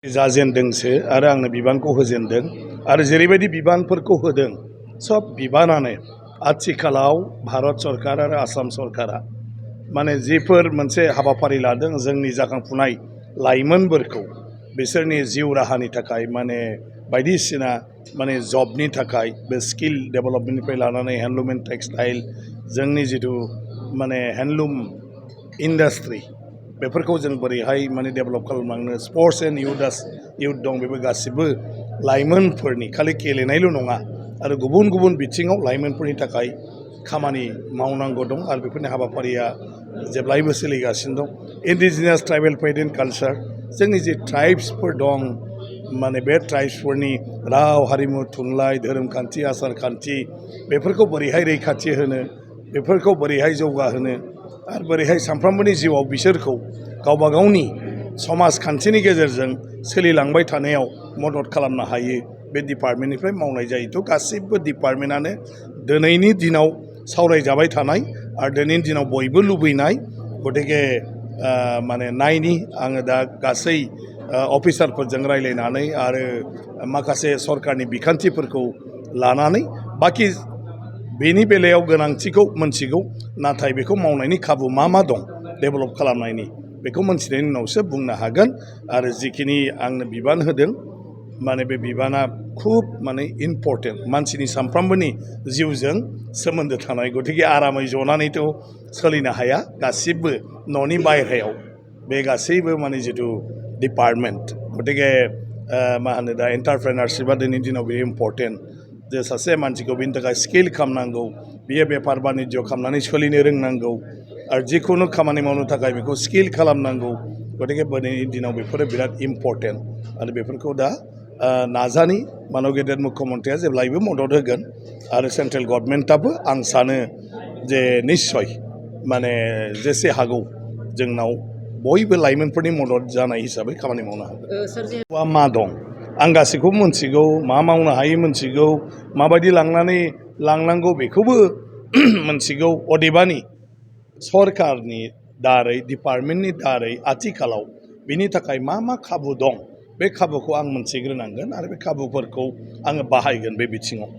जाजेनदोंसो आरो आंनो बिबानखौ होजेनदों आरो जेरैबायदि बिबानफोरखौ होदों सब बिबानानो आथिखालाव भारत सरकार आरो आसाम सरकारा माने जिफोर मोनसे हाबाफारि लादों जोंनि जाखांफुनाय लाइमोनफोरखौ बिसोरनि जिउ राहानि थाखाय माने बायदिसिना माने जबनि थाखाय बे स्किल डेभेलपमेन्टनिफ्राय लानानै हेन्डलुम एन्ड टेक्सटाइल जोंनि जिथु माने हेन्डलुम इन्डास्ट्रि बेफोरखौ जों बोरैहाय माने डेभेलप खालामलांनो स्पर्ट्स एन्ड युथ दं बेबो गासिबो लाइमोनफोरनि खालि गेलेनायल' नङा आरो गुबुन गुबुन बिथिङाव लाइमोनफोरनि थाखाय खामानि मावनांगौ दं आरो बेफोरनि हाबाफारिया जेब्लायबो सोलिगासिनो दं इन्डिजिनियास ट्राइबेल फेथ एन्ड कालचार जोंनि जे ट्राइब्सफोर दं माने बे ट्राइब्सफोरनि राव हारिमु थुनलाइ धोरोम खान्थि आसार खान्थि बेफोरखौ बोरैहाय रैखाथि होनो बेफोरखौ बोरैहाय जौगाहोनो आरो बोरैहाय सानफ्रोमबोनि जिउआव बिसोरखौ गावबा गावनि समाजखान्थिनि गेजेरजों सोलिलांबाय थानायाव मदद खालामनो हायो बे डिपार्टमेन्टनिफ्राय मावनाय जायोथ' गासैबो डिपार्टमेन्टआनो दिनैनि दिनाव सावरायजाबाय थानाय आरो दिनैनि दिनाव बयबो लुबैनाय गतिके माने नायनि आङो दा गासै अफिसारफोरजों रायज्लायनानै आरो माखासे सरकारनि बिखान्थिफोरखौ लानानै बाखि बेनि बेलायाव गोनांथिखौ मोनथिगौ नाथाय बेखौ मावनायनि खाबु मा दं डेभेलप खालामनायनि बेखौ मोनथिनायनि उनावसो बुंनो हागोन आरो जिखिनि आंनो बिबान होदों माने बे बिबाना खुब माने इम्परटेन्ट मानसिनि सानफ्रोमबोनि जिउजों सोमोन्दो थानाय गतिके आरामै जनानैथ' सोलिनो हाया गासिबो न'नि बायह्रायाव बे गासैबो माने जिथु डिपार्टमेन्ट गतिके मा होनो दा एन्टारप्रेनारशिपआ दिनैनि दिनाव बेयो इम्परटेन्ट जे सासे मानसिखौ बेनि थाखाय स्किल खालामनांगौ बियो बेफार बानिज्य खालामनानै सोलिनो रोंनांगौ आरो जिखुनु खामानि मावनो थाखाय बेखौ स्किल खालामनांगौ गतिके दिनैनि दिनाव बेफोरो बिराद इम्परटेन्ट आरो बेफोरखौ दा नाजानि मानब गेदेर मुख्यमन्थ्रिया जेब्लायबो मदद होगोन आरो सेन्ट्रेल गभर्नमेन्टआबो आं सानो जे निस्सय माने जेसे हागौ जोंनाव बयबो लाइमोनफोरनि मदद जानाय हिसाबै खामानि मावनो हागोन मा दं आं गासैखौबो मोनथिगौ मा मावनो हायो मोनथिगौ माबायदि लांनांगौ बेखौबो मोनथिगौ अदेबानि सरकारनि दारै डिपार्टमेन्टनि दारै आथिखालाव बिनि थाखाय मा खाबु दं बे खाबुखौ आं मोनथिग्रोनांगोन आरो बे खाबुफोरखौ आङो बाहायगोन बे बिथिङाव